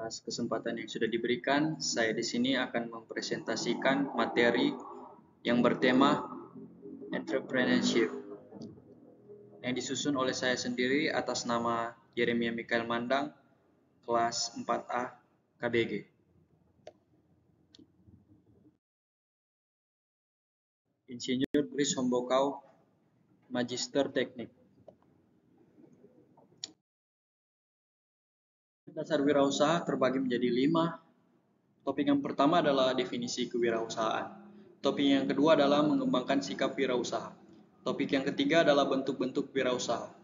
Atas kesempatan yang sudah diberikan, saya di sini akan mempresentasikan materi yang bertema entrepreneurship yang disusun oleh saya sendiri atas nama Jeremia Mikael Mandang, kelas 4A KBG. Insinyur Kris Hombokau, Magister Teknik. Dasar wirausaha terbagi menjadi 5. Topik yang pertama adalah definisi kewirausahaan. Topik yang kedua adalah mengembangkan sikap wirausaha. Topik yang ketiga adalah bentuk-bentuk wirausaha.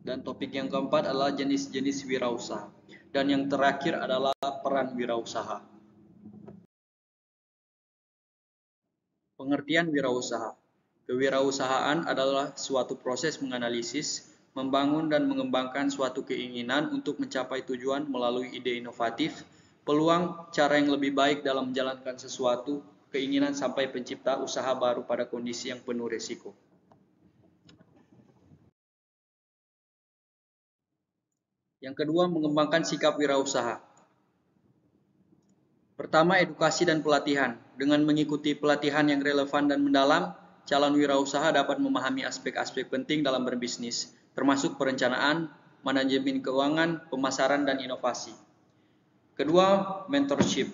Dan topik yang keempat adalah jenis-jenis wirausaha. Dan yang terakhir adalah peran wirausaha. Pengertian wirausaha. Kewirausahaan adalah suatu proses menganalisis, membangun dan mengembangkan suatu keinginan untuk mencapai tujuan melalui ide inovatif, peluang, cara yang lebih baik dalam menjalankan sesuatu, keinginan sampai pencipta usaha baru pada kondisi yang penuh risiko. Yang kedua, mengembangkan sikap wirausaha. Pertama, edukasi dan pelatihan. Dengan mengikuti pelatihan yang relevan dan mendalam, calon wirausaha dapat memahami aspek-aspek penting dalam berbisnis, termasuk perencanaan, manajemen keuangan, pemasaran, dan inovasi. Kedua, mentorship.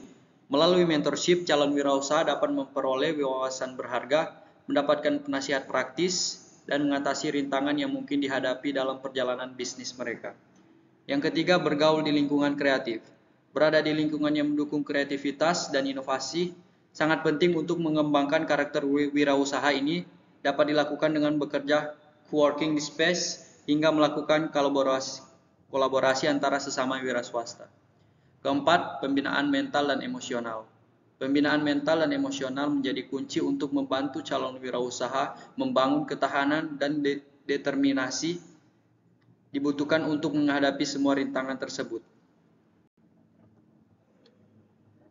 Melalui mentorship, calon wirausaha dapat memperoleh wawasan berharga, mendapatkan penasihat praktis, dan mengatasi rintangan yang mungkin dihadapi dalam perjalanan bisnis mereka. Yang ketiga, bergaul di lingkungan kreatif. Berada di lingkungan yang mendukung kreativitas dan inovasi sangat penting untuk mengembangkan karakter wirausaha ini. Dapat dilakukan dengan bekerja co-working space hingga melakukan kolaborasi antara sesama wira swasta. Keempat, pembinaan mental dan emosional. Pembinaan mental dan emosional menjadi kunci untuk membantu calon wirausaha membangun ketahanan dan determinasi dibutuhkan untuk menghadapi semua rintangan tersebut.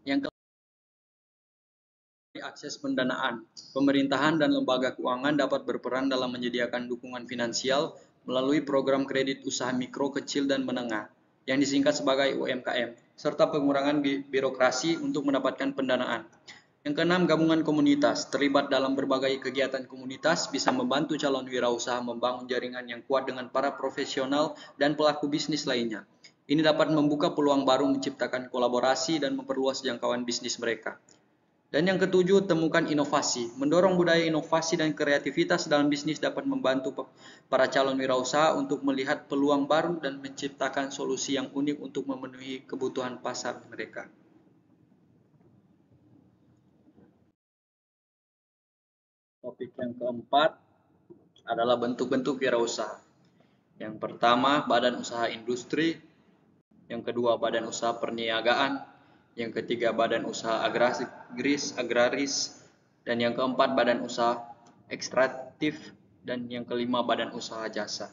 Yang kelima, akses pendanaan. Pemerintahan dan lembaga keuangan dapat berperan dalam menyediakan dukungan finansial melalui program kredit usaha mikro, kecil, dan menengah yang disingkat sebagai UMKM, serta pengurangan birokrasi untuk mendapatkan pendanaan. Yang keenam, gabungan komunitas. Terlibat dalam berbagai kegiatan komunitas bisa membantu calon wirausaha membangun jaringan yang kuat dengan para profesional dan pelaku bisnis lainnya. Ini dapat membuka peluang baru, menciptakan kolaborasi, dan memperluas jangkauan bisnis mereka. Dan yang ketujuh, temukan inovasi. Mendorong budaya inovasi dan kreativitas dalam bisnis dapat membantu para calon wirausaha untuk melihat peluang baru dan menciptakan solusi yang unik untuk memenuhi kebutuhan pasar mereka. Topik yang keempat adalah bentuk-bentuk wirausaha. Yang pertama, badan usaha industri. Yang kedua, badan usaha perniagaan. Yang ketiga, badan usaha agraris. Dan yang keempat, badan usaha ekstraktif. Dan yang kelima, badan usaha jasa.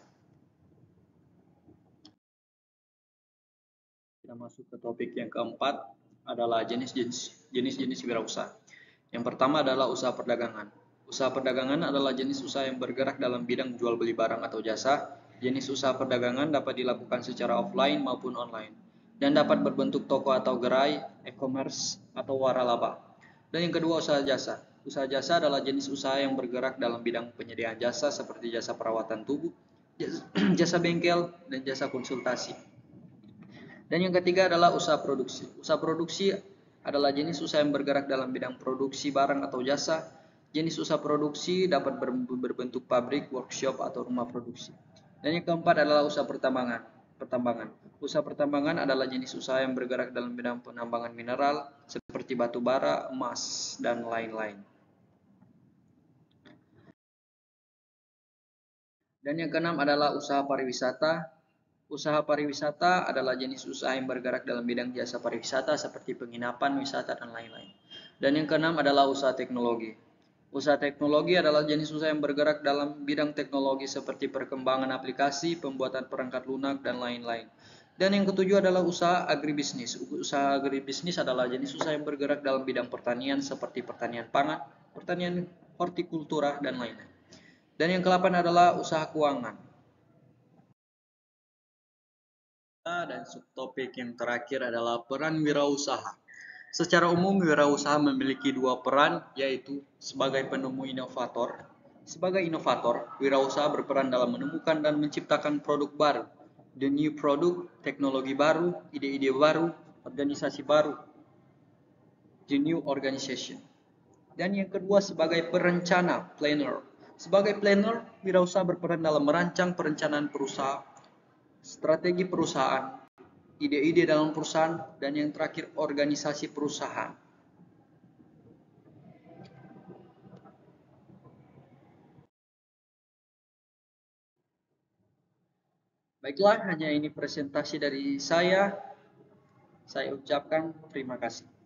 Kita masuk ke topik yang keempat adalah jenis-jenis wirausaha. Yang pertama adalah usaha perdagangan. Usaha perdagangan adalah jenis usaha yang bergerak dalam bidang jual beli barang atau jasa. Jenis usaha perdagangan dapat dilakukan secara offline maupun online dan dapat berbentuk toko atau gerai, e-commerce, atau waralaba. Dan yang kedua, usaha jasa. Usaha jasa adalah jenis usaha yang bergerak dalam bidang penyediaan jasa seperti jasa perawatan tubuh, jasa bengkel, dan jasa konsultasi. Dan yang ketiga adalah usaha produksi. Usaha produksi adalah jenis usaha yang bergerak dalam bidang produksi barang atau jasa. Jenis usaha produksi dapat berbentuk pabrik, workshop, atau rumah produksi. Dan yang keempat adalah usaha pertambangan. Usaha pertambangan adalah jenis usaha yang bergerak dalam bidang penambangan mineral seperti batu bara, emas, dan lain-lain. Dan yang keenam adalah usaha pariwisata. Usaha pariwisata adalah jenis usaha yang bergerak dalam bidang jasa pariwisata seperti penginapan, wisata, dan lain-lain. Dan yang keenam adalah usaha teknologi. Usaha teknologi adalah jenis usaha yang bergerak dalam bidang teknologi seperti perkembangan aplikasi, pembuatan perangkat lunak, dan lain-lain. Dan yang ketujuh adalah usaha agribisnis. Usaha agribisnis adalah jenis usaha yang bergerak dalam bidang pertanian seperti pertanian pangan, pertanian hortikultura, dan lain-lain. Dan yang ke-8 adalah usaha keuangan. Dan subtopik yang terakhir adalah peran wirausaha. Secara umum, wirausaha memiliki dua peran, yaitu sebagai penemu inovator. Sebagai inovator, wirausaha berperan dalam menemukan dan menciptakan produk baru, the new product, teknologi baru, ide-ide baru, organisasi baru, the new organization. Dan yang kedua sebagai perencana, planner. Sebagai planner, wirausaha berperan dalam merancang perencanaan perusahaan, strategi perusahaan, ide-ide dalam perusahaan, dan yang terakhir organisasi perusahaan. Baiklah, hanya ini presentasi dari saya. Saya ucapkan terima kasih.